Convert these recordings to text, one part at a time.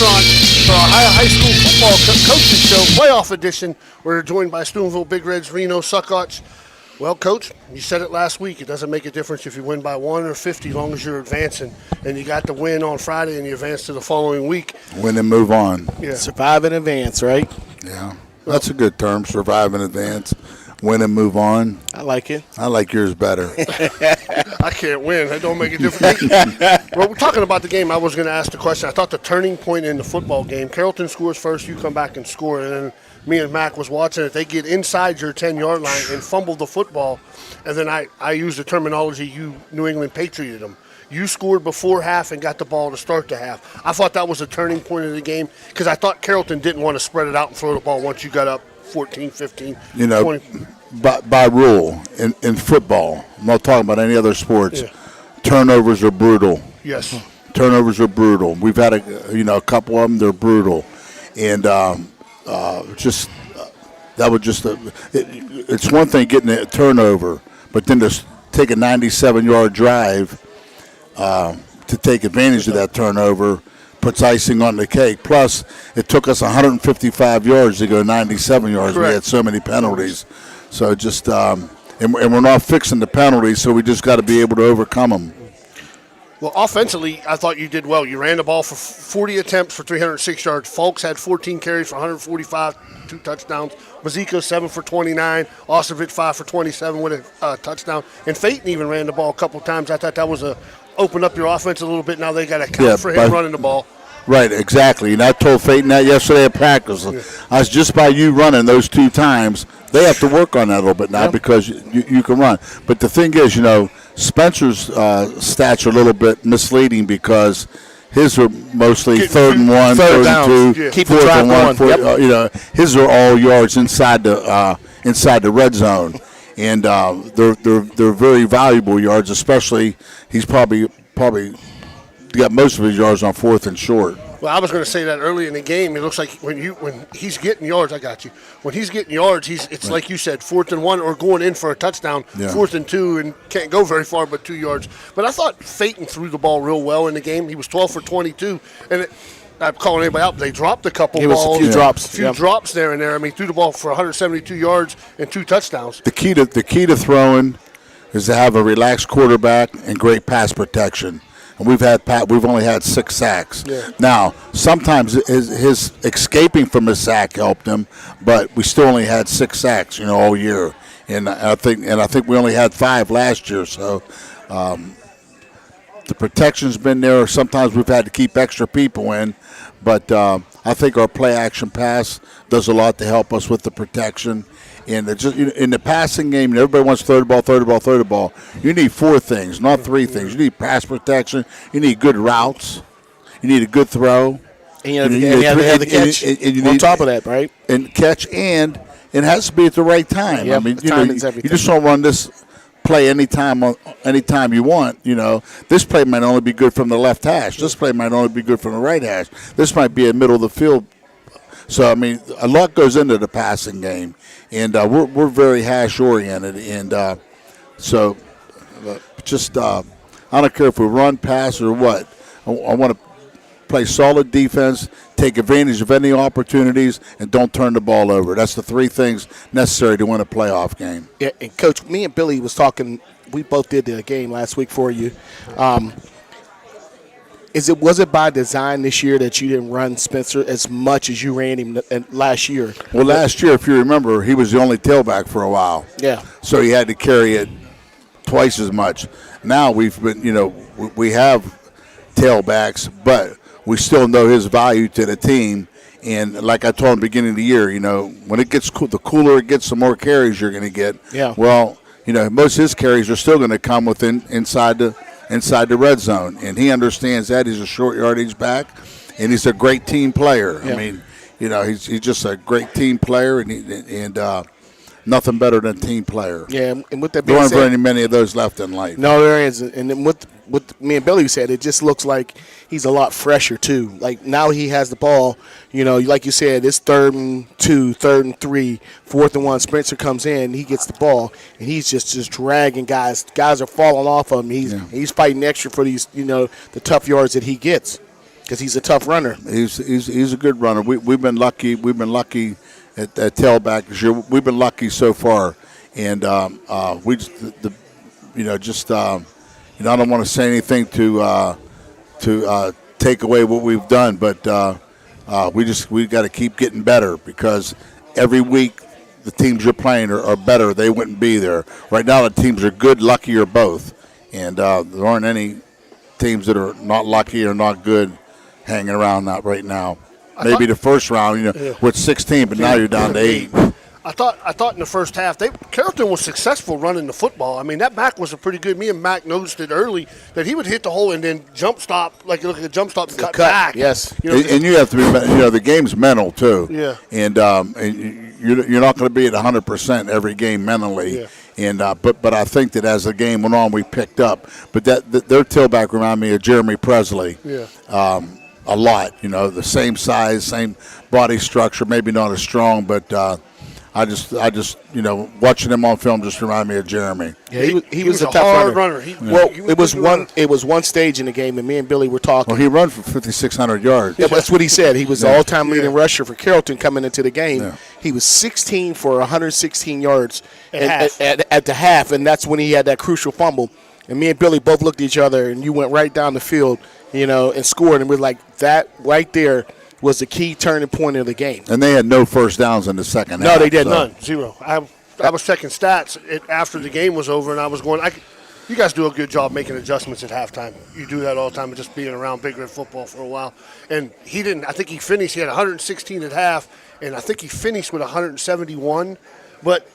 restaurant for our high school football coaches show, playoff edition. We're joined by Steubenville Big Reds, Reno Suckots. Well, Coach, you said it last week. It doesn't make a difference if you win by 1 or 50 as long as you're advancing. And you got the win on Friday and you advance to the following week. Win and move on. Yeah. Survive and advance, right? Yeah, that's a good term, survive and advance. Win and move on. I like it. I like yours better. I can't win. That don't make a difference. Well, we're talking about the game. I was going to ask the question. I thought the turning point in the football game, Carrollton scores first, you come back and score, and then me and Mac was watching it. They get inside your 10-yard line and fumble the football, and then I use the terminology you New England Patrioted them. You scored before half and got the ball to start the half. I thought that was a turning point of the game because I thought Carrollton didn't want to spread it out and throw the ball once you got up 14, 15, 20. By rule, in football, I'm not talking about any other sports, turnovers are brutal. Yes. Turnovers are brutal. We've had a couple of them, they're brutal. And it's one thing getting a turnover, but then to take a 97-yard drive to take advantage of that turnover puts icing on the cake. Plus, it took us 155 yards to go 97 yards. Correct. We had so many penalties. So just and we're not fixing the penalties, so we just got to be able to overcome them. Well, offensively, I thought you did well. You ran the ball for 40 attempts for 306 yards. Fulks had 14 carries for 145, 2 touchdowns. Maziko 7 for 29. Ostervich 5 for 27 with a touchdown. And Phaeton even ran the ball a couple times. I thought that was open up your offense a little bit. Now they got to count for him running the ball. Right, exactly. And I told Phaeton that yesterday at practice. Yeah. I was just by you running those 2 times. They have to work on that a little bit now because you can run. But the thing is, Spencer's stats are a little bit misleading because his are mostly third and 1, third and 2, keep the fourth drive and 1. Yep. His are all yards inside the red zone, and they're very valuable yards. Especially, he's probably got most of his yards on 4th and short. Well, I was going to say that early in the game. It looks like when he's getting yards, I got you. When he's getting yards, it's right. Like you said, 4th and 1 or going in for a touchdown, 4th and 2, and can't go very far but 2 yards. But I thought Phaeton threw the ball real well in the game. He was 12 for 22, and I'm calling anybody out. They dropped a couple balls. A few drops there and there. I mean, threw the ball for 172 yards and 2 touchdowns. The key to throwing is to have a relaxed quarterback and great pass protection. We've only had 6 sacks. Yeah. Now, sometimes his escaping from his sack helped him, but we still only had 6 sacks, all year. And I think we only had 5 last year. So the protection's been there. Sometimes we've had to keep extra people in, but I think our play action pass does a lot to help us with the protection. And in the passing game, everybody wants to throw the ball. You need 4 things, not 3 things. You need pass protection. You need good routes. You need a good throw. And you have the catch on top of that, right? And catch, and it has to be at the right time. Yep, I mean, timing's you just don't run this play anytime you want. This play might only be good from the left hash. This play might only be good from the right hash. This might be a middle of the field. So, I mean, a lot goes into the passing game, and we're very hash-oriented. And I don't care if we run, pass, or what. I want to play solid defense, take advantage of any opportunities, and don't turn the ball over. That's the 3 things necessary to win a playoff game. Yeah, and, Coach, me and Billy was talking. We both did the game last week for you. Was it by design this year that you didn't run Spencer as much as you ran him last year? Well, last year, if you remember, he was the only tailback for a while. Yeah. So he had to carry it twice as much. Now we have tailbacks, but we still know his value to the team. And like I told him at the beginning of the year, when it gets the cooler it gets, the more carries you're going to get. Yeah. Well, most of his carries are still going to come inside the red zone, and he understands that. He's a short yardage back, and he's a great team player. Yeah. I mean, he's just a great team player, and nothing better than a team player. Yeah, and with that being there said, aren't very many of those left in life. No, there isn't. And then with me and Billy said, it just looks like he's a lot fresher too. Like now he has the ball. Like you said, it's 3rd and 2, 3rd and 3, 4th and 1. Spencer comes in, he gets the ball, and he's just dragging guys. Guys are falling off of him. He's fighting extra for these, the tough yards that he gets. because he's a tough runner. He's a good runner. We've been lucky. We've been lucky at tailback this year. We've been lucky so far, and we just I don't want to say anything to take away what we've done, but we got to keep getting better because every week the teams you're playing are better. They wouldn't be there right now. The teams are good, lucky, or both, and there aren't any teams that are not lucky or not good hanging around that right now. Maybe the first round, with 16, but now you're down to 8. I thought in the first half, Carrollton was successful running the football. I mean, that back was a pretty good. Me and Mac noticed it early that he would hit the hole and then jump stop, like look at the jump stop and cut back. Yes, and you have to be. The game's mental too. Yeah, and you're not going to be at 100% every game mentally. Yeah. And but I think that as the game went on, we picked up. But their tailback reminded me of Jeremy Presley. Yeah. A lot. The same size, same body structure, maybe not as strong, but. I just watching him on film just reminded me of Jeremy. Yeah, he was a tough hard runner. It was one stage in the game, and me and Billy were talking. Well, he ran for 5,600 yards. Yeah, that's what he said. He was the all-time leading rusher for Carrollton coming into the game. Yeah. He was 16 for 116 yards at the half, and that's when he had that crucial fumble. And me and Billy both looked at each other, and you went right down the field, and scored, and we're like, that right there was the key turning point of the game. And they had no first downs in the second half. No, they did none, zero. I was checking stats after the game was over, and I was going, you guys do a good job making adjustments at halftime. You do that all the time, and just being around Big Red football for a while. And he didn't. I think he finished. He had 116 at half, and I think he finished with 171. But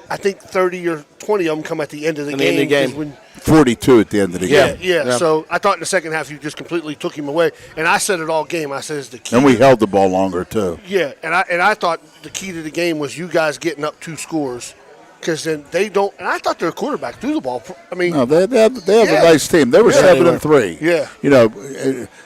I think 30 or 20 of them come at the end of the game. 42 at the end of the game. Yeah. So I thought in the second half you just completely took him away. And I said it all game. I said it's the key. And we held the ball longer too. Yeah, and I thought the key to the game was you guys getting up 2 scores. Because then they don't, and I thought their quarterback threw the ball. I mean, no, they have a nice team. They were 7-3. Yeah,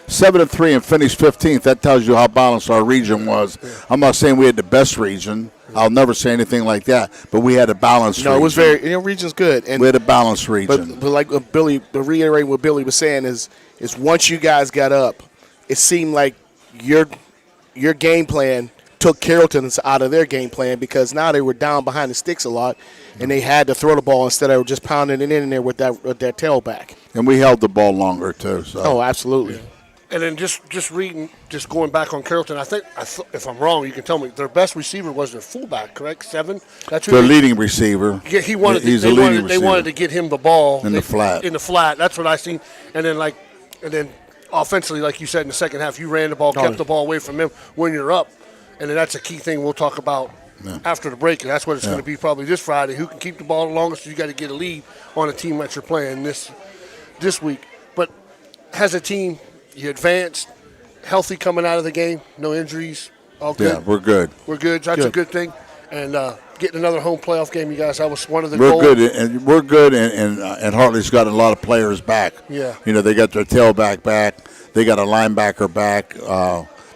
7-3 and finished 15th. That tells you how balanced our region was. Yeah. I'm not saying we had the best region. I'll never say anything like that. But we had a balanced region. No, it was very. Region's good. And we had a balanced region. But like Billy, to reiterate what Billy was saying is once you guys got up, it seemed like your game plan took Carrollton out of their game plan because now they were down behind the sticks a lot, and they had to throw the ball instead of just pounding it in there with that tailback. And we held the ball longer too. So. Oh, absolutely. Yeah. And then just going back on Carrollton, I think if I'm wrong, you can tell me. Their best receiver was their fullback, correct? 7. That's their leading receiver. Yeah, he wanted. They wanted to get him the ball in the flat. In the flat. That's what I seen. And then offensively, like you said in the second half, you ran the ball, kept the ball away from him when you're up. And then that's a key thing we'll talk about after the break. And that's what it's going to be probably this Friday. Who can keep the ball the longest? You got to get a lead on a team that you're playing this week. But as a team, you advanced, healthy coming out of the game, no injuries, all good. Yeah, we're good. We're good. That's a good thing. And getting another home playoff game, you guys, that was one of the goals. We're good, and Hartley's got a lot of players back. Yeah. They got their tailback back. They got a linebacker back.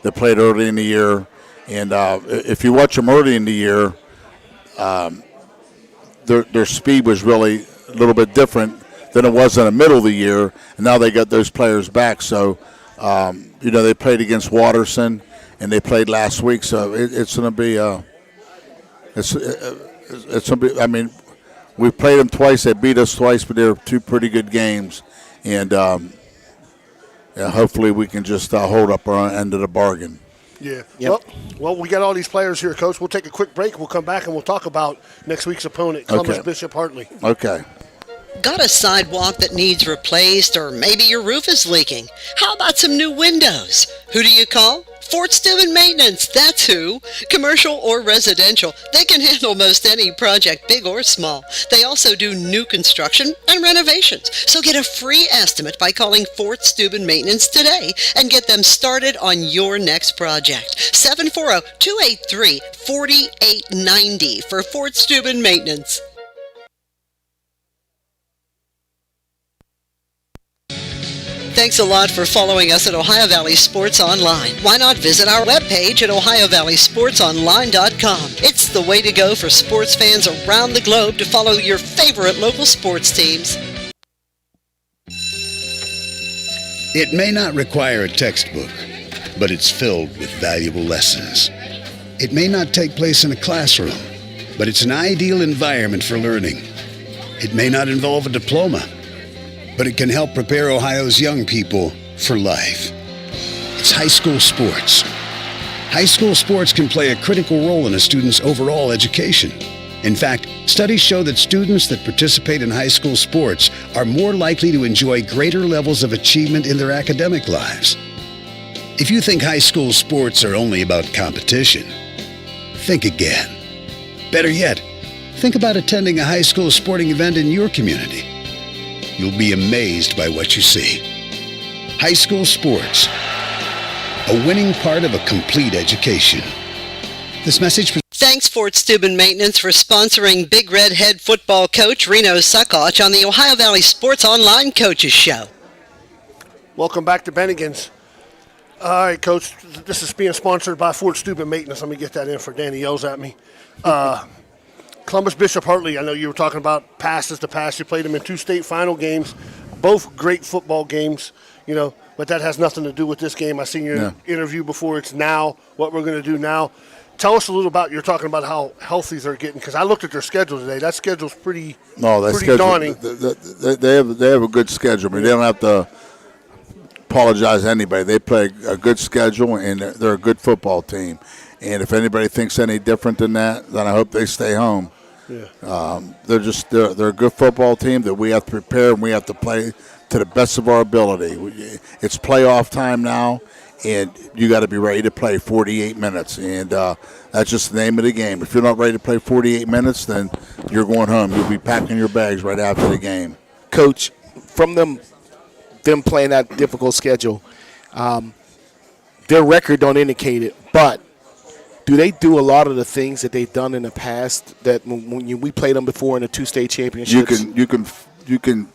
They played early in the year. And if you watch them early in the year, their speed was really a little bit different than it was in the middle of the year. And now they got those players back. So, they played against Watterson, and they played last week. So it's going to be it's going to be. I mean, we played them twice. They beat us twice, but they were 2 pretty good games. And hopefully we can just hold up our end of the bargain. Yeah. Yep. Well, we got all these players here, Coach. We'll take a quick break. We'll come back and we'll talk about next week's opponent, Columbus Bishop Hartley. Okay. Got a sidewalk that needs replaced, or maybe your roof is leaking? How about some new windows? Who do you call? Fort Steuben Maintenance, that's who. Commercial or residential, they can handle most any project, big or small. They also do new construction and renovations. So get a free estimate by calling Fort Steuben Maintenance today and get them started on your next project. 740-283-4890 for Fort Steuben Maintenance. Thanks a lot for following us at Ohio Valley Sports Online. Why not visit our webpage at OhioValleySportsOnline.com. It's the way to go for sports fans around the globe to follow your favorite local sports teams. It may not require a textbook, but it's filled with valuable lessons. It may not take place in a classroom, but it's an ideal environment for learning. It may not involve a diploma, but it can help prepare Ohio's young people for life. It's high school sports. High school sports can play a critical role in a student's overall education. In fact, studies show that students that participate in high school sports are more likely to enjoy greater levels of achievement in their academic lives. If you think high school sports are only about competition, think again. Better yet, think about attending a high school sporting event in your community. You'll be amazed by what you see. High school sports, a winning part of a complete education. This message was... Thanks, Fort Steuben Maintenance, for sponsoring Big Red head football coach Reno Suckoch on the Ohio Valley Sports Online Coaches Show. Welcome back to Bennigan's. All right, Coach, this is being sponsored by Fort Steuben Maintenance. Let me get that in for Danny yells at me. Columbus Bishop Hartley, I know you were talking about passes to pass. You played them in 2 state final games, both great football games, but that has nothing to do with this game. I seen your interview before. It's now, what we're going to do now. Tell us a little about, you're talking about how healthy they're getting, because I looked at their schedule today. That schedule's pretty daunting. They have a good schedule. I mean, they don't have to apologize to anybody. They play a good schedule, and they're a good football team. And if anybody thinks any different than that, then I hope they stay home. Yeah. They're a good football team that we have to prepare, and we have to play to the best of our ability. It's playoff time now, and you got to be ready to play 48 minutes, and that's just the name of the game. If you're not ready to play 48 minutes, then you're going home. You'll be packing your bags right after the game. Coach, from them playing that difficult schedule, their record don't indicate it, but do they do a lot of the things that they've done in the past that when we played them before in the 2 state championships? You can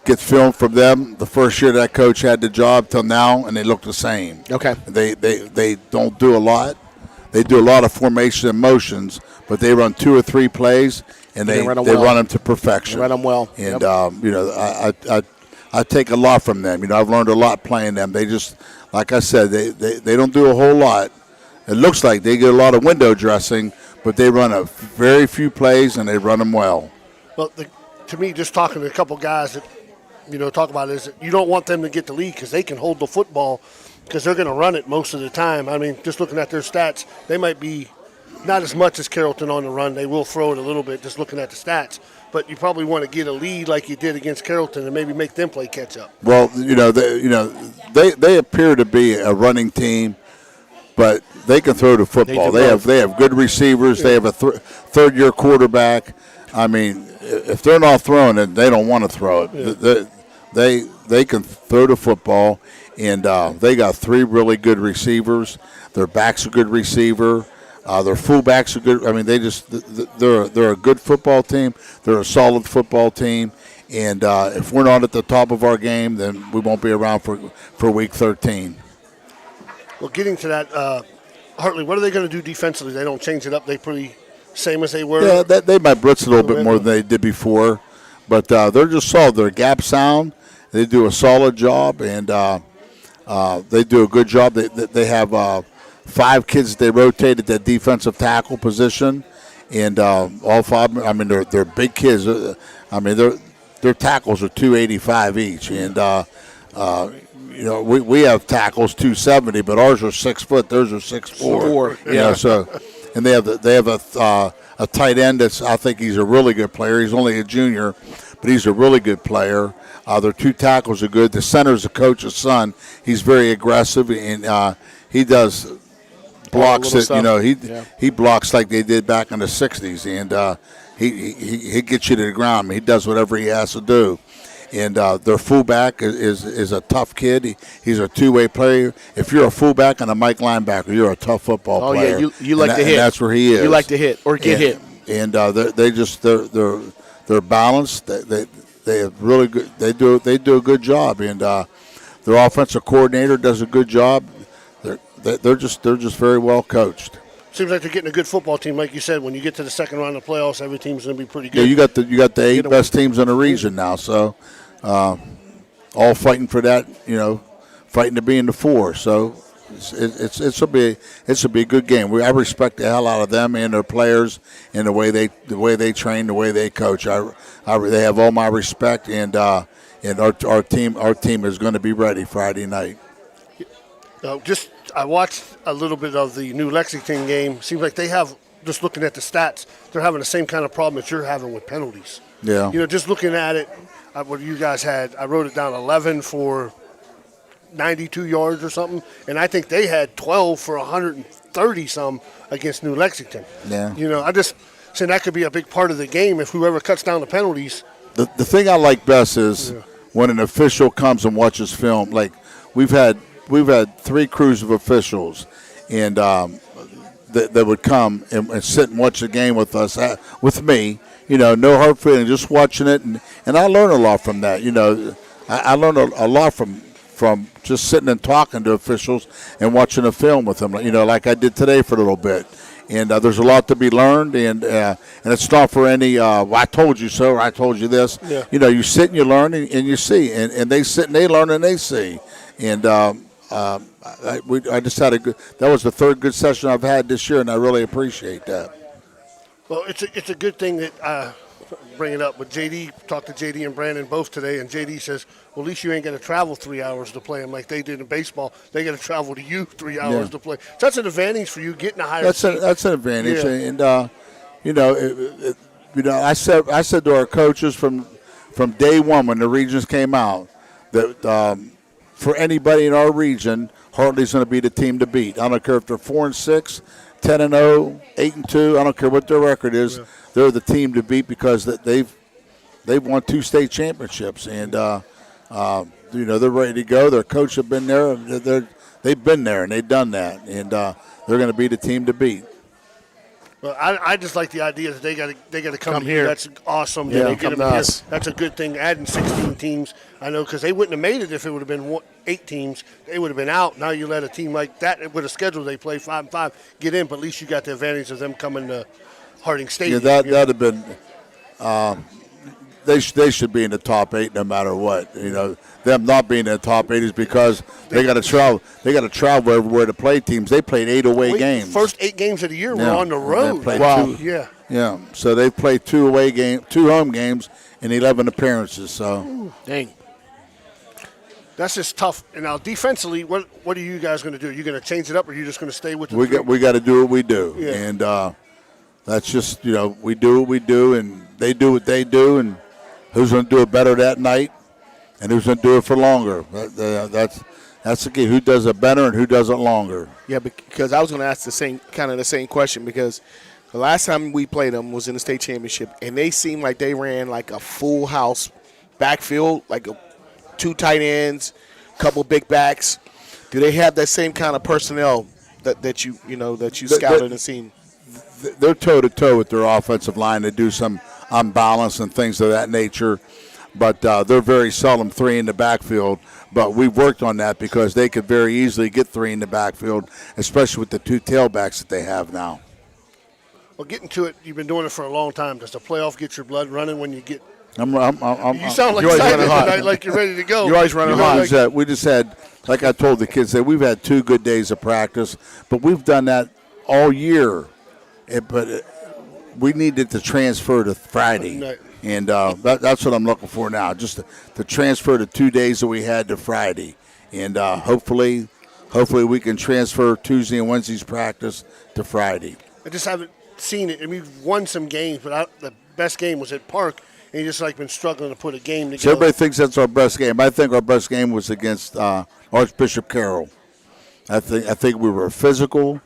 get film from them the first year that coach had the job till now, and they look the same. Okay. They don't do a lot. They do a lot of formation and motions, but they run 2 or 3 plays, and they run them to perfection. They run them well. And I take a lot from them. I've learned a lot playing them. They just, like I said, they don't do a whole lot. It looks like they get a lot of window dressing, but they run a very few plays, and they run them well. Well, to me, just talking to a couple guys that, talk about it, is that you don't want them to get the lead because they can hold the football because they're going to run it most of the time. I mean, just looking at their stats, they might be not as much as Carrollton on the run. They will throw it a little bit just looking at the stats. But you probably want to get a lead like you did against Carrollton and maybe make them play catch-up. Well, they appear to be a running team, but they can throw the football. They have good receivers. Yeah. They have a third-year quarterback. I mean, if they're not throwing it, they don't want to throw it. Yeah. They can throw the football, and they got 3 really good receivers. Their back's a good receiver. Their fullbacks are good. I mean, they're a good football team. They're a solid football team. And if we're not at the top of our game, then we won't be around for week 13. Well, getting to that, Hartley, what are they going to do defensively? They don't change it up. They pretty same as they were. Yeah, they might blitz a little bit more than they did before, but they're just solid. They're gap sound. They do a solid job, and they do a good job. They have 5 kids they rotate at that defensive tackle position, and all 5. I mean, they're big kids. I mean, their tackles are 285 each, and we have tackles 270, but ours are 6 foot. Theirs are 6'4". So, and they have a tight end that's, I think he's a really good player. He's only a junior, but he's a really good player. Their 2 tackles are good. The center's the coach's son. He's very aggressive, and he does blocks that he blocks like they did back in the 60s, and he gets you to the ground. He does whatever he has to do. And their fullback is a tough kid. He's a 2-way player. If you're a fullback and a Mike linebacker, you're a tough football player. Oh yeah, you like to hit. And that's where he is. You like to hit or get hit. And they're balanced. They have really good. They do a good job. And their offensive coordinator does a good job. They're just very well coached. Seems like they're getting a good football team, like you said. When you get to the second round of playoffs, every team's going to be pretty good. Yeah, you got the 8 best teams in the region now, so all fighting for that. Fighting to be in the 4. So It's will be a good game. I respect the hell out of them and their players and the way they train, the way they coach. They have all my respect, and our team is going to be ready Friday night. I watched a little bit of the New Lexington game. Seems like they have, just looking at the stats, they're having the same kind of problem that you're having with penalties. Yeah. Just looking at it, what you guys had, I wrote it down, 11 for 92 yards or something, and I think they had 12 for 130 some against New Lexington. Yeah. I just saying that could be a big part of the game if whoever cuts down the penalties. The thing I like best is when an official comes and watches film. Like we've had 3 crews of officials, and that would come and sit and watch the game with us, with me. No hard feeling, just watching it, and I learn a lot from that. I learn a lot from just sitting and talking to officials and watching a film with them. Like I did today for a little bit. And there's a lot to be learned, and it's not for any, I told you so, or I told you this. Yeah. You sit and you learn and you see, and they sit and they learn and they see. And I just had that was the 3rd good session I've had this year, and I really appreciate that. Well, it's a good thing that bring it up. But talked to JD and Brandon both today, and JD says, well, at least you ain't going to travel 3 hours to play them like they did in baseball. They got to travel to you 3 hours to play. So that's an advantage for you getting a higher seat. That's an advantage, Yeah. and I said to our coaches from day one when the regions came out that for anybody in our region, Hartley's going to be the team to beat. I don't care if they're 4-6, 10-0, 8-2. I don't care what their record is. Yeah. They're the team to beat because they've won 2 state championships, and they're ready to go. Their coach have been there. They've been there and they've done that, and they're going to be the team to beat. Well, I just like the idea that they got to come here. That's awesome. Yeah, they come get to them here. us. That's a good thing. Adding 16 teams, I know, because they wouldn't have made it if it would have been 8 teams. They would have been out. Now you let a team like that with a schedule they play 5-5 get in, but at least you got the advantage of them coming to Harding Stadium. Yeah, that'd have been. They should be in the top 8 no matter what. Them not being in the top 8 is because they got to travel. They got to travel everywhere to play teams. They played 8 away games. First 8 games of the year were on the road. Wow. Yeah. So they've played 2 home games, and 11 appearances. So. Dang. That's just tough. And now defensively, what are you guys going to do? Are you going to change it up, or are you just going to stay with the We got to do what we do, Yeah. and that's just we do what we do, and they do what they do, and who's going to do it better that night, and who's going to do it for longer. That's the key. Who does it better and who does it longer? Yeah, because I was going to ask the same question, because the last time we played them was in the state championship, and they seemed like they ran like a full house backfield, like 2 tight ends, couple big backs. Do they have that same kind of personnel that you scouted and seen? They're toe-to-toe with their offensive line. They do some unbalance and things of that nature, but they're very seldom 3 in the backfield. But we've worked on that because they could very easily get 3 in the backfield, especially with the 2 tailbacks that they have now. Well, getting to it, you've been doing it for a long time. Does the playoff get your blood running when you get? You sound like you're always excited running hot. tonight, like you're ready to go. You're always running hot. We just had, like I told the kids, that we've had 2 good days of practice, but we've done that all year. But we needed to transfer to Friday, Right. and that's what I'm looking for now, just to transfer the 2 days that we had to Friday, and hopefully we can transfer Tuesday and Wednesday's practice to Friday. I just haven't seen it. I mean, we've won some games, but the best game was at Park, and you just been struggling to put a game together. So everybody thinks that's our best game. I think our best game was against Archbishop Carroll. I think we were physical.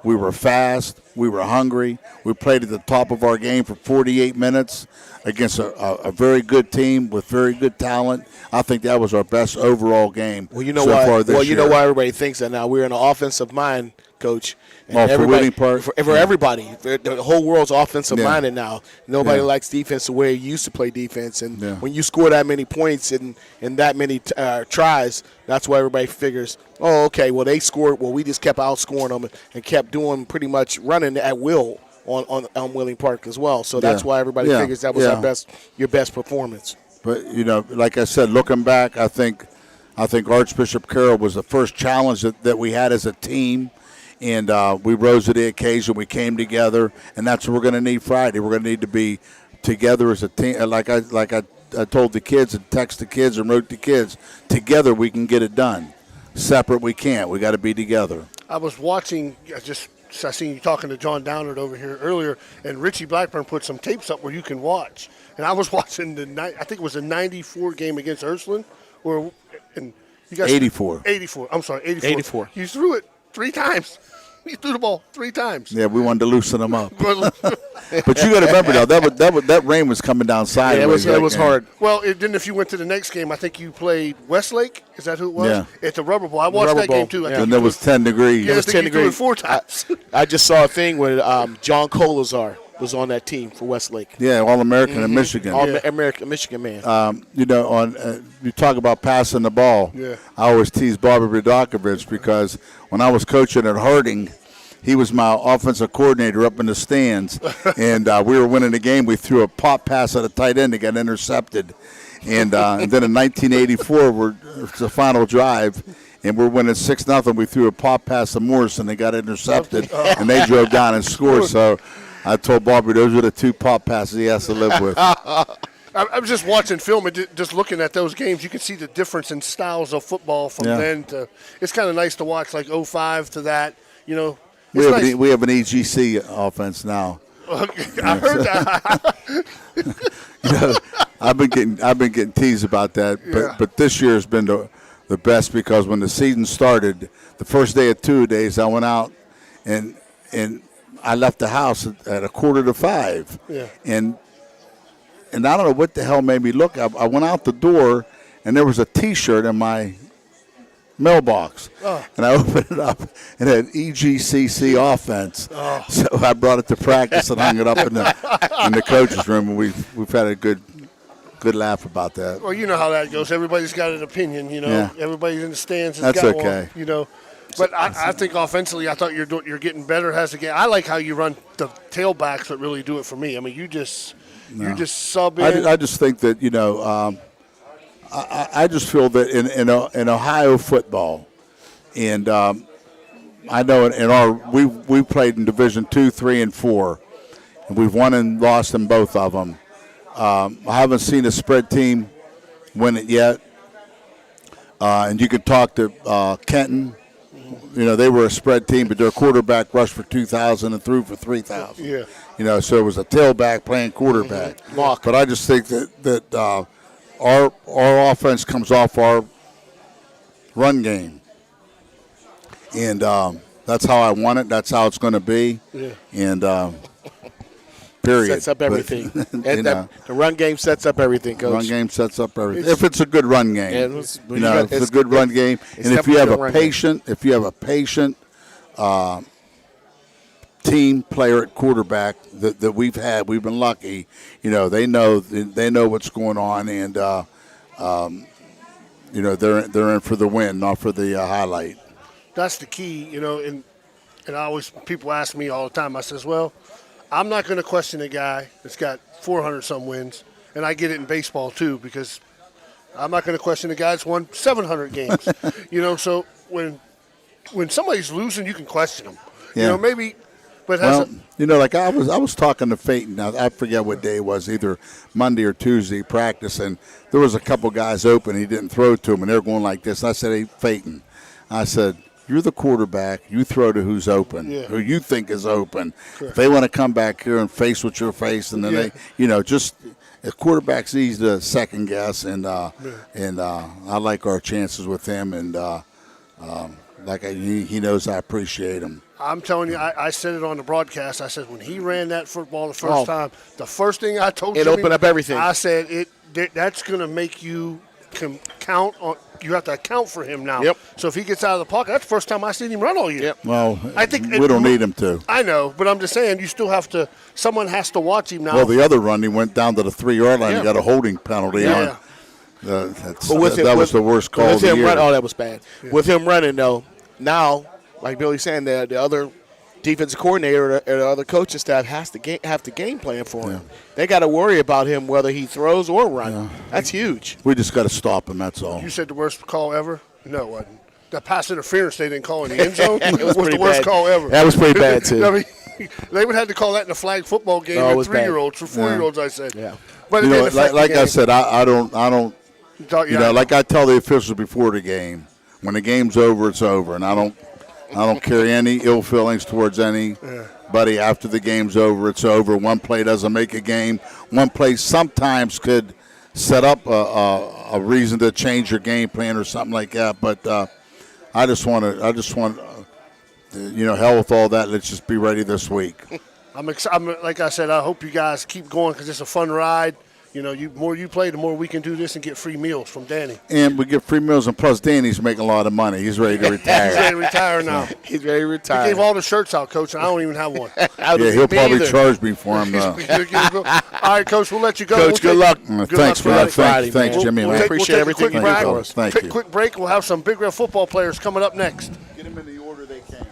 We were fast. We were hungry. We played at the top of our game for 48 minutes against a very good team with very good talent. I think that was our best overall game. Well, you know so why. far this Well, you know year. why everybody thinks that now. We're in an offensive mind, Coach. And for Wheeling Park? For everybody. The whole world's offensive Yeah. minded now. Nobody Yeah. likes defense the way you used to play defense. And Yeah. when you score that many points in that many tries, that's why everybody figures, oh, okay, well, they scored. Well, we just kept outscoring them and kept doing pretty much running at will on Wheeling Park as well. So that's why everybody figures that was your best performance. But, like I said, looking back, I think I think Archbishop Carroll was the first challenge that we had as a team, and we rose to the occasion. We came together, and that's what we're going to need Friday. We're going to need to be together as a team. Like I told the kids and texted the kids and wrote the kids, together we can get it done. Separate we can't. We got to be together. I was watching, I seen you talking to John Downard over here earlier, and Richie Blackburn put some tapes up where you can watch. And I was watching I think it was the 94 game against Ursuline, and you guys 84. 84. I'm sorry, 84. 84. You threw it 3 times. You threw the ball 3 times. Yeah, we wanted to loosen them up. But you got to remember, though, that rain was coming down sideways. Yeah, it was hard. Well, then if you went to the next game, I think you played Westlake. Is that who it was? Yeah. At the Rubber Bowl. I watched Rubber that Bowl, game, too. I yeah. think And you it was threw 10 degrees. Yeah, I was think 10 you threw it degrees. 4 times. I just saw a thing where John Colazar was on that team for Westlake. Yeah, All-American in Michigan. All-American Michigan man. You talk about passing the ball. Yeah. I always tease Bobby Radakovich because when I was coaching at Harding, he was my offensive coordinator up in the stands, and we were winning the game. We threw a pop pass at a tight end that got intercepted, and then in 1984, it's the final drive, and we're winning 6-0. We threw a pop pass to Morrison, they got intercepted, and they drove down and scored. So I told Bobby those are the 2 pop passes he has to live with. I was just watching film and just looking at those games. You can see the difference in styles of football from then to. It's kind of nice to watch, like 05 to that. We It's have an EGC offense now. I heard that. I've been getting teased about that, but this year has been the best because when the season started, the first day of 2 days, I went out and I left the house at 4:45. Yeah. And I don't know what the hell made me look. I went out the door and there was a T-shirt in my mailbox, and I opened it up and it had EGCC offense. So I brought it to practice and hung it up in the coach's room, and we've had a good laugh about that. Well, you know how that goes. Everybody's got an opinion. Yeah. Everybody's in the stands has That's got okay. one. But I think offensively, I thought you're getting better as a game. I like how you run the tailbacks that really do it for me. I mean, you just sub in. I just think that I just feel that in Ohio football, and I know we played in Division 2, 3, and 4, and we've won and lost in both of them. I haven't seen a spread team win it yet, and you can talk to Kenton. They were a spread team, but their quarterback rushed for 2,000 and threw for 3,000. Yeah. So it was a tailback playing quarterback. Mock. But I just think that our offense comes off our run game, and that's how I want it. That's how it's going to be. Yeah. And period. Sets up everything. The The run game sets up everything, Coach. run game sets up everything. If it's a good run game, Yeah, if it's a good run game, and if you have a patient, team player at quarterback that we've been lucky. They know what's going on, and they're in for the win, not for the highlight. That's the key, and people ask me all the time. I says, well, I'm not going to question a guy that's got 400-some wins, and I get it in baseball too, because I'm not going to question a guy that's won 700 games. So when somebody's losing, you can question them. Yeah. Maybe, but like I was talking to Peyton. Now I forget what day it was, either Monday or Tuesday practice, and there was a couple guys open. He didn't throw to them, and they're going like this. And I said, "Hey, Peyton," I said, "You're the quarterback. You throw to who's open, who you think is open. If they want to come back here and face what you're facing, then they, just a quarterback's easy to second guess, and I like our chances with him, and he knows I appreciate him." I'm telling you, I said it on the broadcast. I said when he ran that football the first time, the first thing I told It Jimmy, opened up everything. I said that's going to make you count on. You have to account for him now. Yep. So if he gets out of the pocket, that's the first time I seen him run all year. Yep. Well, I think we don't need him to. I know, but I'm just saying you still have to. Someone has to watch him now. Well, the other run, he went down to the 3-yard line and got a holding penalty on. That was the worst call of the year. That was bad. Yeah. With him running, though, now, like Billy's saying, the other defensive coordinator or the other coaching staff have to game plan for him. They got to worry about him whether he throws or runs. Yeah. That's huge. We just got to stop him. That's all. You said the worst call ever? No, it wasn't. That pass interference they didn't call in the end zone was the worst call ever. That was pretty bad too. I mean, they would have to call that in a flag football game for 3-year-olds, for 4-year-olds. I said. Yeah. But like I said, I don't. Like I tell the officials before the game, when the game's over, it's over, and I don't carry any ill feelings towards anybody after the game's over. It's over. One play doesn't make a game. One play sometimes could set up a reason to change your game plan or something like that. But I just want, hell with all that. Let's just be ready this week. I'm like I said, I hope you guys keep going because it's a fun ride. More you play, the more we can do this and get free meals from Danny. And we get free meals, and plus Danny's making a lot of money. He's ready to retire. He's ready to retire now. He's ready to retire. He gave all the shirts out, Coach, and I don't even have one. He'll probably charge me for them. All right, Coach, we'll let you go. Coach, good luck. Thanks, man. Thanks, Jimmy. We'll appreciate everything you do for us. Thank you. Quick break. We'll have some Big Red football players coming up next. Get them in the order they came.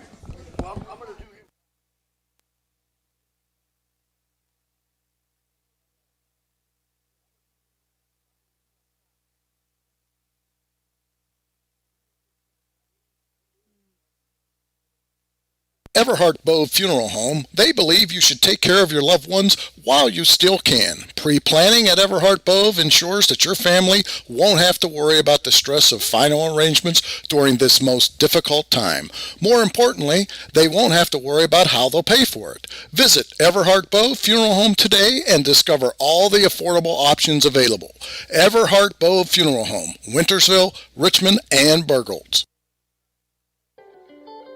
Everhart Bove Funeral Home, they believe you should take care of your loved ones while you still can. Pre-planning at Everhart Bove ensures that your family won't have to worry about the stress of final arrangements during this most difficult time. More importantly, they won't have to worry about how they'll pay for it. Visit Everhart Bove Funeral Home today and discover all the affordable options available. Everhart Bove Funeral Home, Wintersville, Richmond, and Burgolds.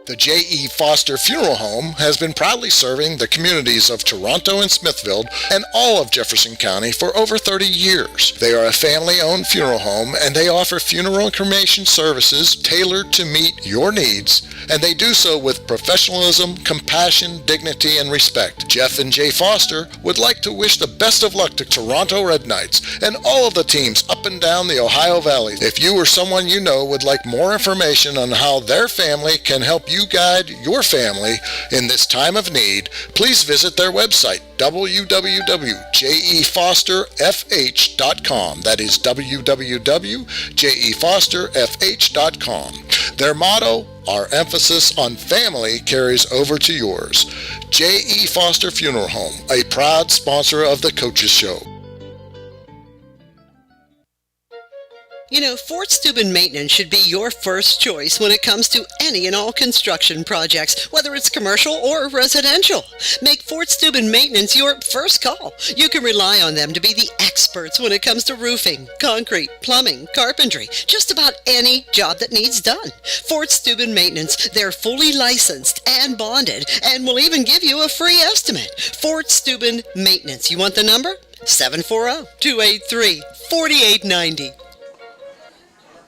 The J.E. Foster Funeral Home has been proudly serving the communities of Toronto and Smithfield and all of Jefferson County for over 30 years. They are a family-owned funeral home, and they offer funeral and cremation services tailored to meet your needs, and they do so with professionalism, compassion, dignity, and respect. Jeff and Jay Foster would like to wish the best of luck to Toronto Red Knights and all of the teams up and down the Ohio Valley. If you or someone you know would like more information on how their family can help you guide your family in this time of need, please visit their website, www.jefosterfh.com. That is www.jefosterfh.com. Their motto, our emphasis on family carries over to yours. J.E. Foster Funeral Home, a proud sponsor of the Coaches Show. Fort Steuben Maintenance should be your first choice when it comes to any and all construction projects, whether it's commercial or residential. Make Fort Steuben Maintenance your first call. You can rely on them to be the experts when it comes to roofing, concrete, plumbing, carpentry, just about any job that needs done. Fort Steuben Maintenance, they're fully licensed and bonded and will even give you a free estimate. Fort Steuben Maintenance. You want the number? 740-283-4890.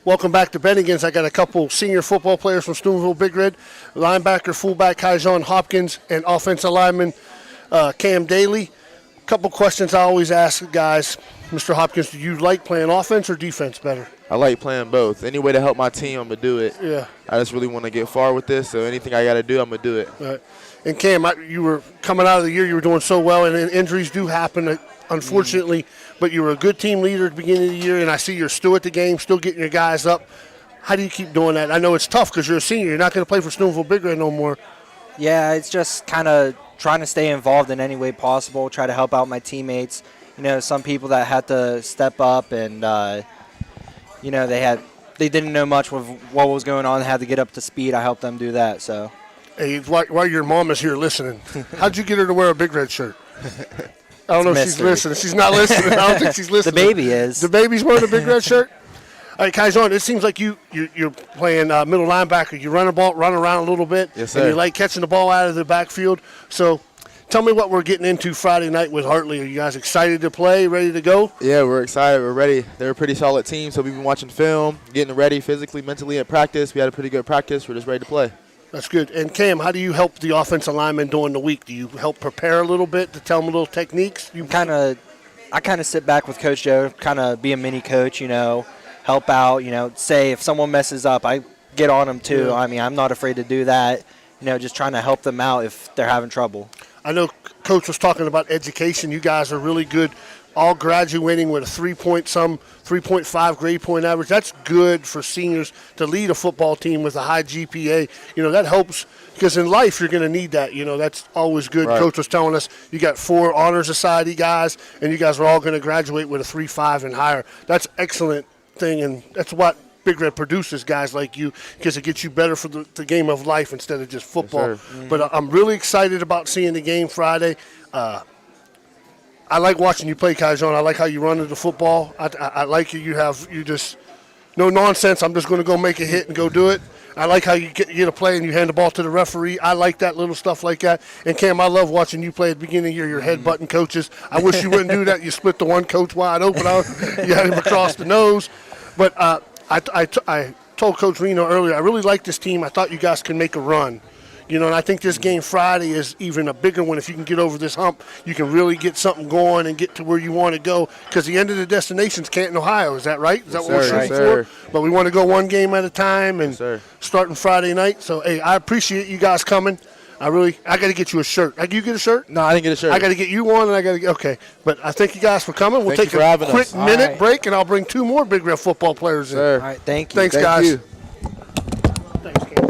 Welcome back to Bennigan's. I got a couple senior football players from Steubenville Big Red, linebacker, fullback Kyjon Hopkins, and offensive lineman Cam Daly. A couple questions I always ask guys. Mr. Hopkins, do you like playing offense or defense better? I like playing both. Any way to help my team, I'm going to do it. Yeah. I just really want to get far with this, so anything I got to do, I'm going to do it. Right. And Cam, you were coming out of the year, you were doing so well, and injuries do happen, unfortunately, but you were a good team leader at the beginning of the year, and I see you're still at the game, still getting your guys up. How do you keep doing that? I know it's tough because you're a senior. You're not going to play for Steubenville Big Red no more. Yeah, it's just kind of trying to stay involved in any way possible, try to help out my teammates. Some people that had to step up and, they didn't know much of what was going on, had to get up to speed. I helped them do that, so. Hey, while your mom is here listening, how'd you get her to wear a Big Red shirt? I don't know if she's listening. She's not listening. I don't think she's listening. The baby is. The baby's wearing a Big Red shirt? All right, Kyjon, it seems like you're playing middle linebacker. You run around a little bit. Yes, sir. And you like catching the ball out of the backfield. So tell me what we're getting into Friday night with Hartley. Are you guys excited to play, ready to go? Yeah, we're excited. We're ready. They're a pretty solid team, so we've been watching film, getting ready physically, mentally at practice. We had a pretty good practice. We're just ready to play. That's good. And, Cam, how do you help the offensive linemen during the week? Do you help prepare a little bit to tell them little techniques? I kind of sit back with Coach Joe, kind of be a mini coach, help out, say if someone messes up, I get on them too. Yeah. I mean, I'm not afraid to do that. just trying to help them out if they're having trouble. I know Coach was talking about education. You guys are really good, all graduating with a 3.5 grade point average. That's good for seniors to lead a football team with a high GPA. That helps because in life you're going to need that. That's always good. Right. Coach was telling us you got 4 honor society guys, and you guys are all going to graduate with a 3.5 and higher. That's excellent thing, and that's what Big Red produces guys like you because it gets you better for the game of life instead of just football. Yes, sir. But I'm really excited about seeing the game Friday. I like watching you play, Kaijon. I like how you run into the football. I like you. You just no nonsense. I'm just going to go make a hit and go do it. I like how you get a play and you hand the ball to the referee. I like that little stuff like that. And Cam, I love watching you play at the beginning of the year. You're headbutting coaches. I wish you wouldn't do that. You split the one coach wide open. You had him across the nose. But I told Coach Reno earlier, I really like this team. I thought you guys could make a run. And I think this game Friday is even a bigger one. If you can get over this hump, you can really get something going and get to where you want to go. Because the end of the destination is Canton, Ohio. Is that right? Is that what we're shooting for? But we want to go one game at a time and starting Friday night. So, hey, I appreciate you guys coming. I got to get you a shirt. You get a shirt? No, I didn't get a shirt. I got to get you one, and I got to get. Okay, but I thank you guys for coming. We'll Thank take you for a having quick us. minute break, and I'll bring 2 more Big Red football players in. Sir. All right, thank you. Thanks, Thank guys. you. Thanks, Cam.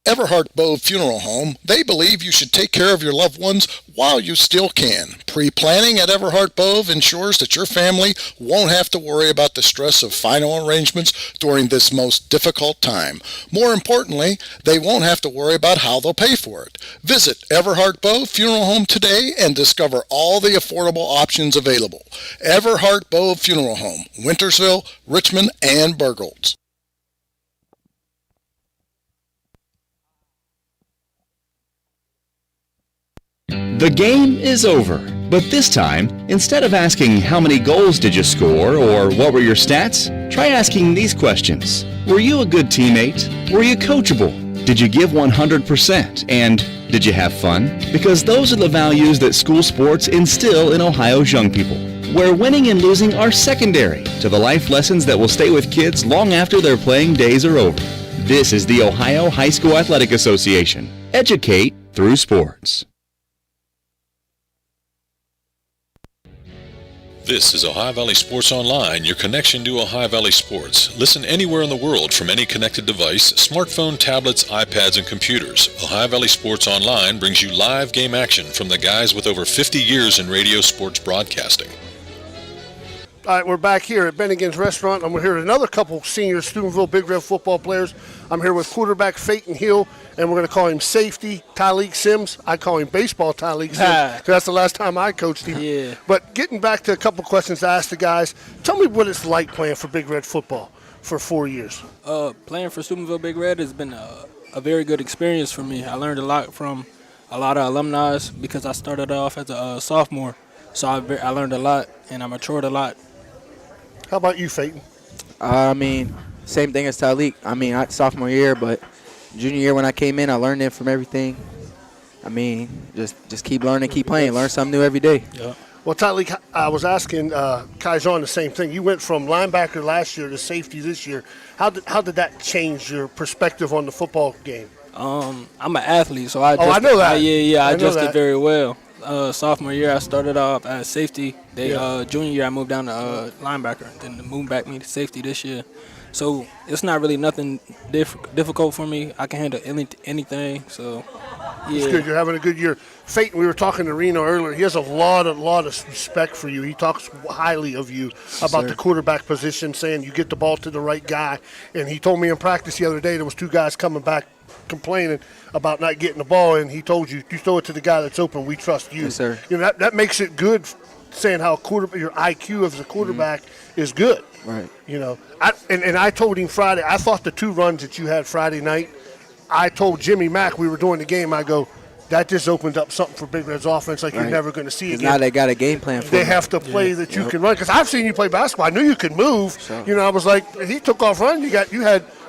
Everhart Bove Funeral Home, they believe you should take care of your loved ones while you still can. Pre-planning at Everhart Bove ensures that your family won't have to worry about the stress of final arrangements during this most difficult time. More importantly, they won't have to worry about how they'll pay for it. Visit Everhart Bove Funeral Home today and discover all the affordable options available. Everhart Bove Funeral Home, Wintersville, Richmond, and Burgolds. The game is over, but this time, instead of asking how many goals did you score or what were your stats, try asking these questions. Were you a good teammate? Were you coachable? Did you give 100%? And did you have fun? Because those are the values that school sports instill in Ohio's young people, where winning and losing are secondary to the life lessons that will stay with kids long after their playing days are over. This is the Ohio High School Athletic Association. Educate through sports. This is Ohio Valley Sports Online, your connection to Ohio Valley sports. Listen anywhere in the world from any connected device, smartphone, tablets, iPads, and computers. Ohio Valley Sports Online brings you live game action from the guys with over 50 years in radio sports broadcasting. All right, we're back here at Bennigan's Restaurant. I'm here with another couple senior Steubenville Big Red football players. I'm here with quarterback Phaeton Hill, and we're going to call him safety Tyleek Sims. I call him baseball Tyleek Sims because that's the last time I coached him. Yeah. But getting back to a couple questions to ask the guys, tell me what it's like playing for Big Red football for 4 years. Playing for Steubenville Big Red has been a very good experience for me. I learned a lot from a lot of alumni because I started off as a sophomore. So I learned a lot, and I matured a lot. How about you, Phaeton? Same thing as Tyleek. Sophomore year, but junior year when I came in, I learned it from everything. Just keep learning, keep playing, learn something new every day. Yeah. Well, Tyleek, I was asking Kaijon the same thing. You went from linebacker last year to safety this year. How did that change your perspective on the football game? I'm an athlete, so I know that. I adjusted very well. Sophomore year, I started off as safety. Junior year, I moved down to linebacker. Then moved back me to safety this year. So it's not really nothing difficult for me. I can handle anything. So yeah, it's good. You're having a good year. Phaeton, we were talking to Reno earlier. He has a lot of respect for you. He talks highly of you about the quarterback position, saying you get the ball to the right guy. And he told me in practice the other day there was 2 guys coming back complaining about not getting the ball, and he told you throw it to the guy that's open. We trust you. Yes, sir. That makes it good, saying how your IQ as a quarterback is good. Right. I told him Friday, I thought the 2 runs that you had Friday night, I told Jimmy Mack, we were doing the game, I go, that just opened up something for Big Red's offense like you're never going to see again. Now they got a game plan for They have to play that you can run. Because I've seen you play basketball. I knew you could move. So. I was like, he took off running.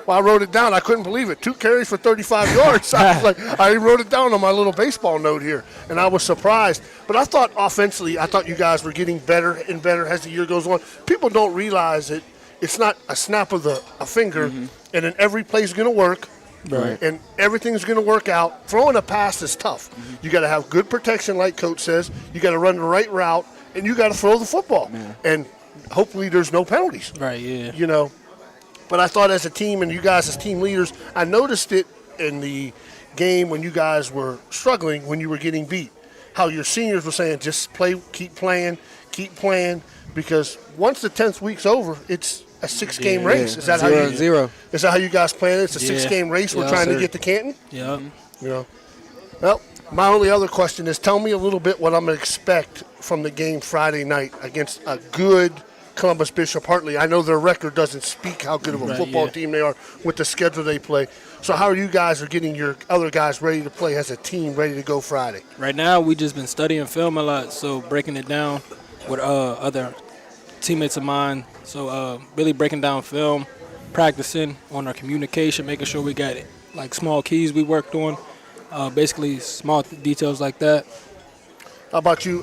I wrote it down. I couldn't believe it. 2 carries for 35 yards. I was like, I wrote it down on my little baseball note here, and I was surprised. But I thought offensively, you guys were getting better and better as the year goes on. People don't realize it. it's not a snap of a finger, and then every play's going to work. Right. And everything's going to work out. Throwing a pass is tough. You got to have good protection, like Coach says. You got to run the right route, and you got to throw the football. And hopefully there's no penalties. Right, yeah. You know, but I thought as a team and you guys as team leaders, I noticed it in the game when you guys were struggling, when you were getting beat, how your seniors were saying, just play, keep playing, because once the 10th week's over, it's a 6-game race. Is that how you? Zero. Is that how you guys plan it? It's a 6-game race. We're trying to get to Canton. Yeah. You know. Well, my only other question is, tell me a little bit what I'm going to expect from the game Friday night against a good Columbus Bishop Hartley. I know their record doesn't speak how good of a football team they are with the schedule they play. So how are you guys getting your other guys ready to play as a team, ready to go Friday? Right now, we just been studying film a lot, so breaking it down with other teammates of mine. So really breaking down film, practicing on our communication, making sure we got like small keys we worked on, basically small details like that. How about you,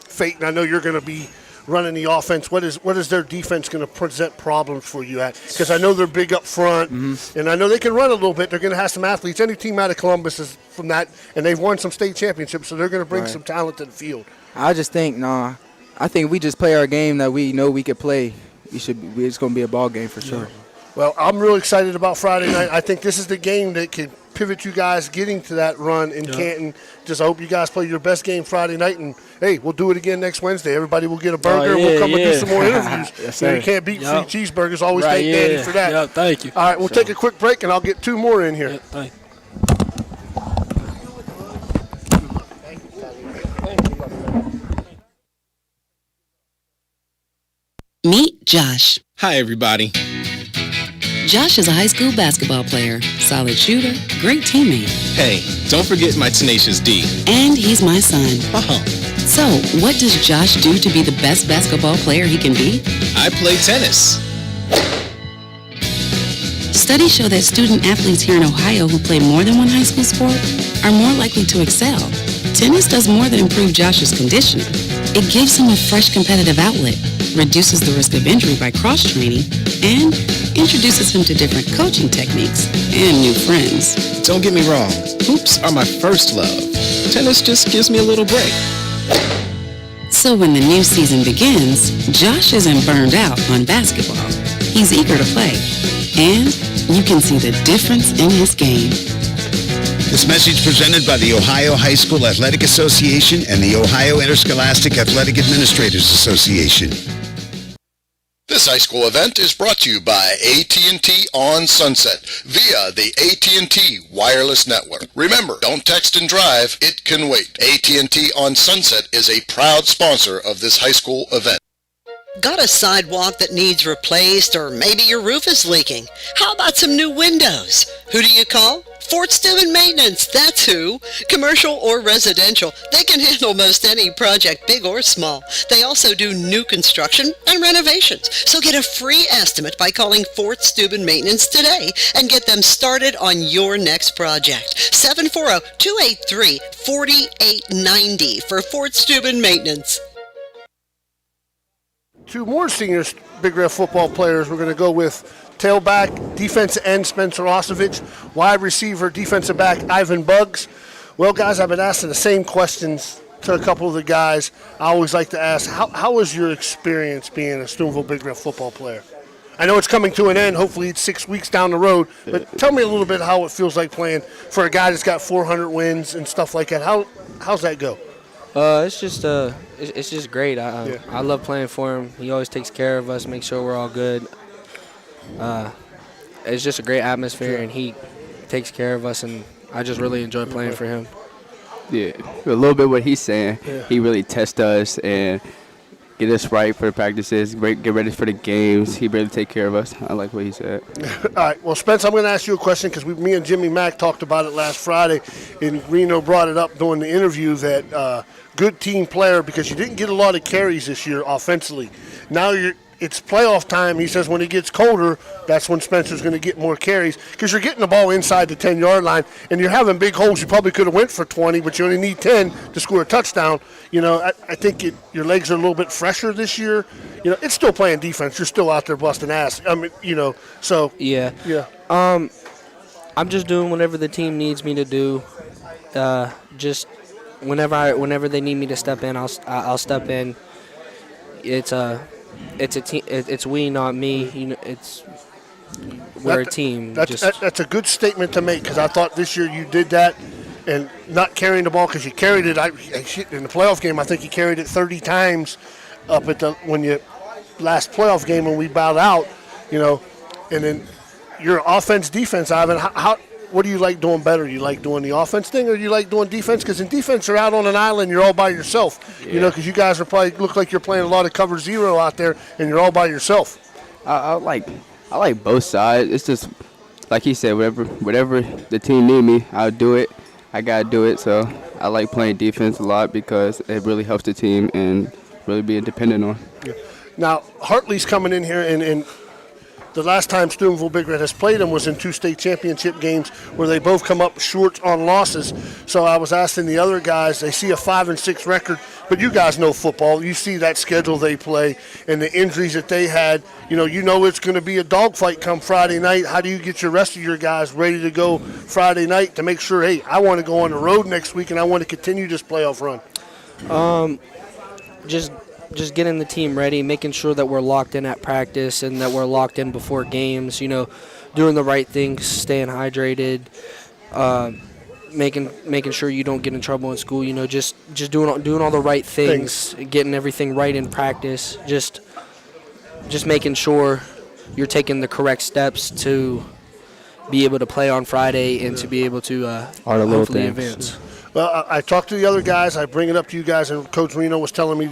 Phaeton? I know you're going to be running the offense. What is their defense going to present problems for you at? Because I know they're big up front, and I know they can run a little bit. They're going to have some athletes. Any team out of Columbus is from that, and they've won some state championships, so they're going to bring some talent to the field. I just think, I think if we just play our game that we know we could play, it's going to be a ball game for sure. Well, I'm real excited about Friday night. I think this is the game that can pivot you guys getting to that run in Canton. Just I hope you guys play your best game Friday night, and, hey, we'll do it again next Wednesday. Everybody will get a burger, and we'll come and do some more interviews. Yes, You can't beat free cheeseburgers. Always thank Danny for that. Yeah, thank you. All right, we'll take a quick break, and I'll get 2 more in here. Thank you. Meet Josh. Hi, everybody. Josh is a high school basketball player, solid shooter, great teammate. Hey, don't forget my tenacious D. And he's my son. Oh. So, what does Josh do to be the best basketball player he can be? I play tennis. Studies show that student athletes here in Ohio who play more than one high school sport are more likely to excel. Tennis does more than improve Josh's conditioning. It gives him a fresh competitive outlet, reduces the risk of injury by cross-training, and introduces him to different coaching techniques and new friends. Don't get me wrong, hoops are my first love. Tennis just gives me a little break. So when the new season begins, Josh isn't burned out on basketball. He's eager to play, and you can see the difference in his game. This message presented by the Ohio High School Athletic Association and the Ohio Interscholastic Athletic Administrators Association. This high school event is brought to you by AT&T on Sunset via the AT&T Wireless Network. Remember, don't text and drive. It can wait. AT&T on Sunset is a proud sponsor of this high school event. Got a sidewalk that needs replaced, or maybe your roof is leaking? How about some new windows? Who do you call? Fort Steuben Maintenance, that's who. Commercial or residential, they can handle most any project, big or small. They also do new construction and renovations. So get a free estimate by calling Fort Steuben Maintenance today and get them started on your next project. 740-283-4890 for Fort Steuben Maintenance. 2 more senior Big Red football players. We're going to go with tailback, defensive end Spencer Osovich, wide receiver, defensive back Ivan Buggs. Well, guys, I've been asking the same questions to a couple of the guys. I always like to ask, how was your experience being a Steubenville Big Red football player? I know it's coming to an end. Hopefully it's 6 weeks down the road. But tell me a little bit how it feels like playing for a guy that's got 400 wins and stuff like that. How's that go? It's just great. I love playing for him. He always takes care of us, makes sure we're all good. It's just a great atmosphere, and he takes care of us, and I just really enjoy playing for him. Yeah, a little bit what he's saying. Yeah. He really tests us and get us right for the practices, get ready for the games. He really take care of us. I like what he said. All right. Well, Spence, I'm going to ask you a question because me and Jimmy Mack talked about it last Friday, and Reno brought it up during the interview that good team player because you didn't get a lot of carries this year offensively. Now it's playoff time. He says when it gets colder, that's when Spencer's going to get more carries because you're getting the ball inside the 10-yard line and you're having big holes. You probably could have went for 20, but you only need 10 to score a touchdown. I think your legs are a little bit fresher this year. It's still playing defense. You're still out there busting ass. I mean, so. Yeah. Yeah. I'm just doing whatever the team needs me to do. Just whenever they need me to step in, I'll step in. It's a team. It's we, not me. We're a team. That's a good statement to make because I thought this year you did that, and not carrying the ball because you carried it. In the playoff game, I think you carried it 30 times up at the last playoff game when we bowed out. And then your offense, defense, Ivan. What do you like doing better? You like doing the offense thing, or you like doing defense? Because in defense, you're out on an island, you're all by yourself. Because you guys look like you're playing a lot of cover zero out there, and you're all by yourself. I like both sides. It's just like he said, whatever the team need me, I'll do it. I gotta do it. So I like playing defense a lot because it really helps the team and really being dependent on. Yeah. Now Hartley's coming in here and the last time Steubenville Big Red has played them was in 2 state championship games where they both come up short on losses. So I was asking the other guys, they see a 5-6 record, but you guys know football. You see that schedule they play and the injuries that they had. You know it's going to be a dogfight come Friday night. How do you get your rest of your guys ready to go Friday night to make sure, hey, I want to go on the road next week and I want to continue this playoff run? Just getting the team ready, making sure that we're locked in at practice and that we're locked in before games, doing the right things, staying hydrated, making sure you don't get in trouble in school, just doing all the right things, getting everything right in practice, just making sure you're taking the correct steps to be able to play on Friday and to be able to hopefully advance. Well, I talked to the other guys. I bring it up to you guys, and Coach Reno was telling me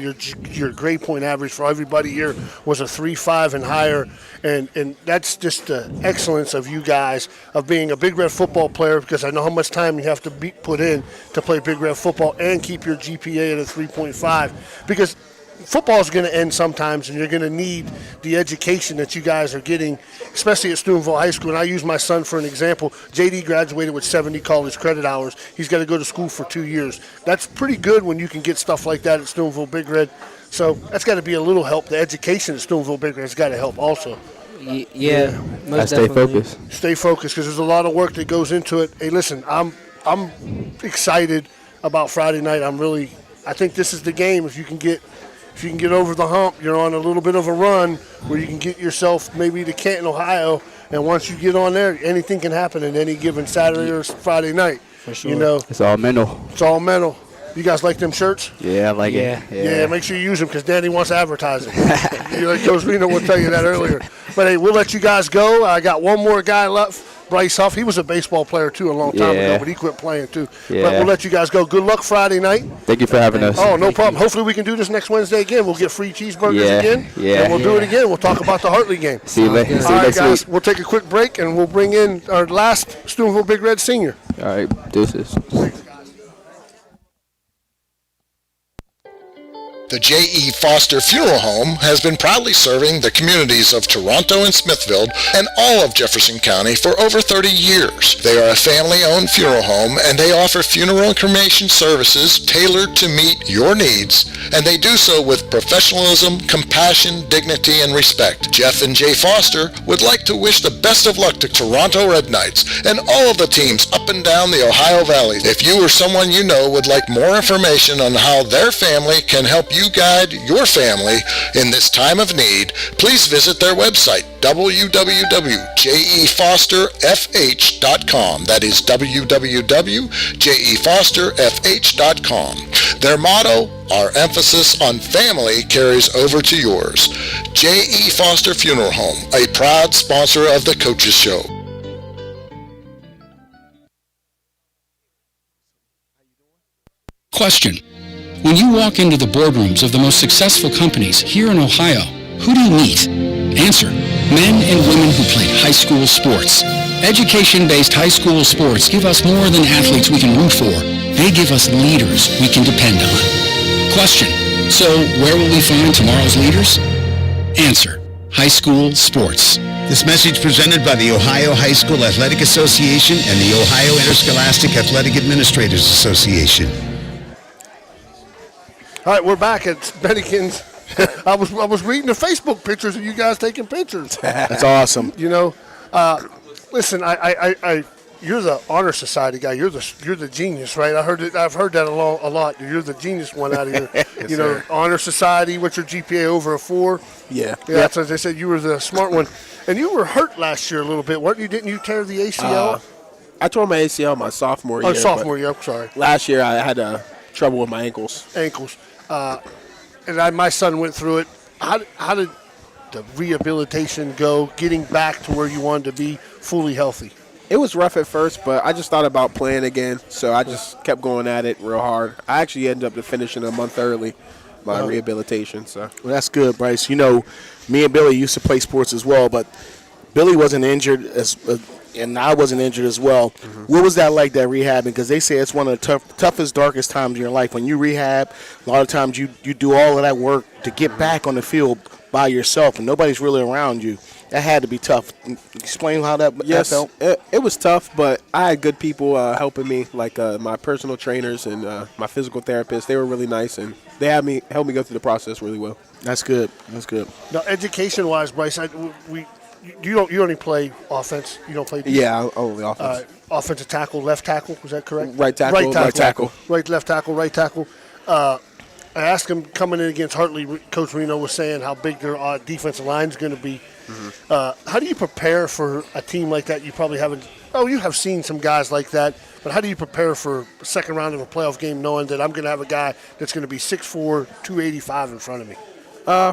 your grade point average for everybody here was a 3.5 and higher, and that's just the excellence of you guys of being a Big Red football player because I know how much time you have to put in to play Big Red football and keep your GPA at a 3.5 because football is going to end sometimes, and you're going to need the education that you guys are getting, especially at Steubenville High School. And I use my son for an example. JD graduated with 70 college credit hours. He's got to go to school for 2 years. That's pretty good when you can get stuff like that at Steubenville Big Red. So that's got to be a little help. The education at Steubenville Big Red has got to help also. Yeah. I stay focused. Stay focused because there's a lot of work that goes into it. Hey, listen, I'm excited about Friday night. I think this is the game. If you can get over the hump, you're on a little bit of a run where you can get yourself maybe to Canton, Ohio, and once you get on there, anything can happen in any given Saturday or Friday night. For sure. It's all mental. It's all mental. You guys like them shirts? Yeah, I like it. Yeah, make sure you use them because Danny wants advertising. Coach Reno will tell you that earlier. But, hey, we'll let you guys go. I got one more guy left. Bryce Huff, he was a baseball player, too, a long time ago, but he quit playing, too. Yeah. But we'll let you guys go. Good luck Friday night. Thank you for having us. Oh, no problem. Hopefully we can do this next Wednesday again. We'll get free cheeseburgers again, and we'll do it again. We'll talk about the Hartley game. See you later. All right, guys, we'll take a quick break, and we'll bring in our last Steubenville Big Red senior. All right, deuces. The J.E. Foster Funeral Home has been proudly serving the communities of Toronto and Smithfield and all of Jefferson County for over 30 years. They are a family-owned funeral home, and they offer funeral and cremation services tailored to meet your needs, and they do so with professionalism, compassion, dignity, and respect. Jeff and Jay Foster would like to wish the best of luck to Toronto Red Knights and all of the teams up and down the Ohio Valley. If you or someone you know would like more information on how their family can help you guide your family in this time of need, please visit their website, www.jefosterfh.com. That is www.jefosterfh.com. Their motto, our emphasis on family carries over to yours. J.E. Foster Funeral Home, a proud sponsor of the Coaches Show. Question. When you walk into the boardrooms of the most successful companies here in Ohio, who do you meet? Answer. Men and women who played high school sports. Education-based high school sports give us more than athletes we can root for. They give us leaders we can depend on. Question. So where will we find tomorrow's leaders? Answer. high school sports. This message presented by the Ohio High School Athletic Association and the Ohio Interscholastic Athletic Administrators Association. All right, we're back at Bennikins. I was reading the Facebook pictures of you guys taking pictures. That's awesome. You know, listen, I you're the honor society guy. You're the genius, right? I've heard that a lot. You're the genius one out of here. Yes, you know, sir. honor society. What's your GPA over a 4? Yeah. Yeah. That's what they said. You were the smart one, and you were hurt last year a little bit, weren't you? Didn't you tear the ACL? I tore my ACL my sophomore year. Oh, sophomore year. I'm sorry. Last year I had trouble with my ankles. And my son went through it. How did the rehabilitation go, getting back to where you wanted to be fully healthy? It was rough at first, but I just thought about playing again, so I just kept going at it real hard. I actually ended up finishing a month early my rehabilitation. So Well, that's good, Bryce. You know, me and Billy used to play sports as well, but Billy wasn't injured and I wasn't injured as well. What was that like, that rehabbing? Because they say it's one of the toughest, darkest times in your life. When you rehab, a lot of times you do all of that work to get back on the field by yourself, and nobody's really around you. That had to be tough. Explain how that felt. It was tough, but I had good people helping me, like my personal trainers and my physical therapist. They were really nice, and they helped me go through the process really well. That's good. That's good. Now, education-wise, Bryce, you only play offense. You don't play defense? Yeah, only offense. Offensive tackle, left tackle. Was that correct? Right tackle, left tackle. Right, left tackle, right tackle. I asked him coming in against Hartley. Coach Reno was saying how big their defensive line is going to be. How do you prepare for a team like that? You probably haven't. Oh, you have seen some guys like that, but how do you prepare for a second round of a playoff game, knowing that I'm going to have a guy that's going to be 6'4", 285 in front of me?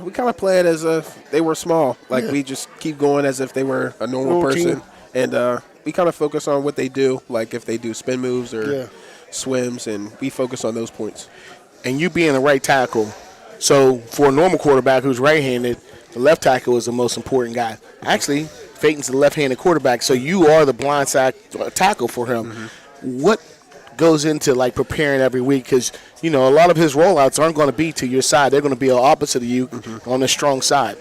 We kind of play it as if they were small. Like, we just keep going as if they were a normal person. Team. And we kind of focus on what they do, like if they do spin moves or swims, and we focus on those points. And you being the right tackle, so for a normal quarterback who's right-handed, the left tackle is the most important guy. Actually, Peyton's the left-handed quarterback, so you are the blind side tackle for him. What goes into, like, preparing every week? Because, you know, a lot of his rollouts aren't going to be to your side. They're going to be opposite of you on the strong side.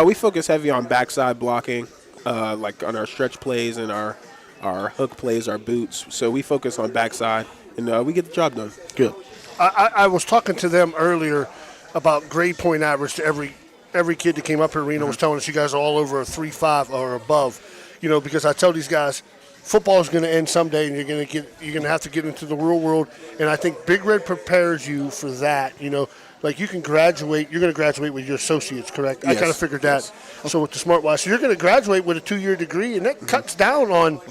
We focus heavy on backside blocking, like on our stretch plays and our hook plays, our boots. So we focus on backside, and we get the job done. Good. I was talking to them earlier about grade point average to every kid that came up here. Reno was telling us you guys are all over a 3.5 or above. You know, because I tell these guys, football is going to end someday, and you're going to have to get into the real world. And I think Big Red prepares you for that. You know, like you can graduate. You're going to graduate with your associates, correct? I kind of figured that. So with the Smart Watch, so you're going to graduate with a 2-year degree, and that cuts down on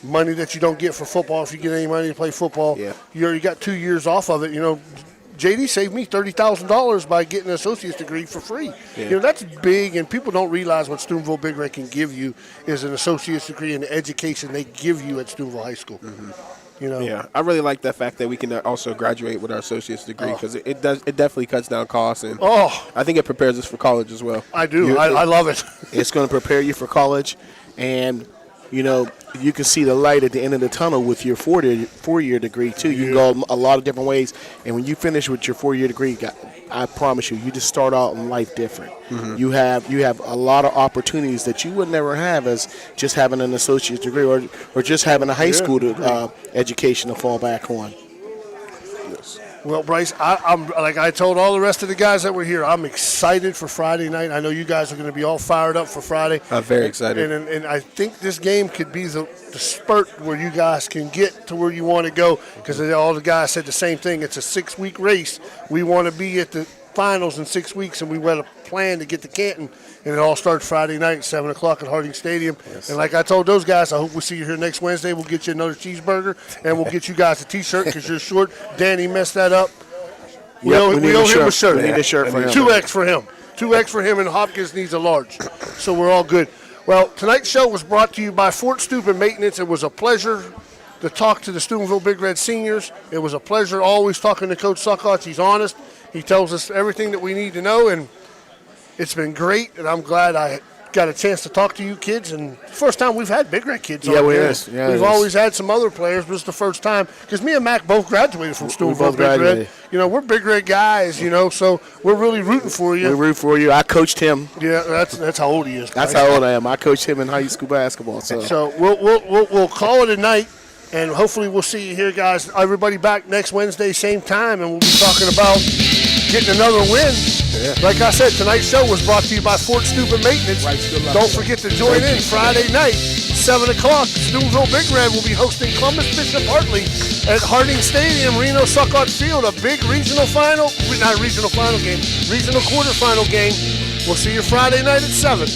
money that you don't get for football. If you get any money to play football, you got 2 years off of it. You know, JD saved me $30,000 by getting an associate's degree for free. You know, that's big, and people don't realize what Steubenville Big Red can give you is an associate's degree and the education they give you at Steubenville High School. You know, Yeah, I really like that fact that we can also graduate with our associate's degree, because it definitely cuts down costs, and I think it prepares us for college as well. I do. I love it. It's going to prepare you for college, and you know, you can see the light at the end of the tunnel with your four-year degree, too. You can go a lot of different ways. And when you finish with your 4-year degree, I promise you just start out in life different. You have a lot of opportunities that you would never have as just having an associate's degree or just having a high school education to fall back on. Well, Bryce, I'm like I told all the rest of the guys that were here, I'm excited for Friday night. I know you guys are going to be all fired up for Friday. I'm very excited. And I think this game could be the spurt where you guys can get to where you want to go, because all the guys said the same thing. It's a 6-week race. We want to be at the finals in 6 weeks, and we want to plan to get to Canton. And it all starts Friday night, 7 o'clock at Harding Stadium. And like I told those guys, I hope we'll see you here next Wednesday. We'll get you another cheeseburger, and we'll get you guys a T-shirt because you're short. Danny messed that up. We owe him a shirt. We need a shirt for him. 2X for him. 2X for him, and Hopkins needs a large. So we're all good. Well, tonight's show was brought to you by Fort Steuben Maintenance. It was a pleasure to talk to the Steubenville Big Red seniors. It was a pleasure always talking to Coach Suckotz. He's honest. He tells us everything that we need to know, and it's been great, and I'm glad I got a chance to talk to you kids, and first time we've had Big Red kids Yeah, on it here. is. Yeah, we've it is. always had some other players, but it's the first time because me and Mac both graduated from Steubenville both Big Red. graduated. You know, we're Big Red guys. You know, so we're really rooting for you. We root for you. I coached him. Yeah, that's how old he is. That's how old I am. I coached him in high school basketball. So we'll call it a night, and hopefully we'll see you here, guys. Everybody back next Wednesday, same time, and we'll be talking about getting another win. Yeah. Like I said, tonight's show was brought to you by Fort Steuben Maintenance. Don't forget to join in Friday night, 7 o'clock. Steubenville Big Red will be hosting Columbus Bishop Hartley at Harding Stadium, Reno Succoth Field, a big regional quarterfinal game. We'll see you Friday night at 7.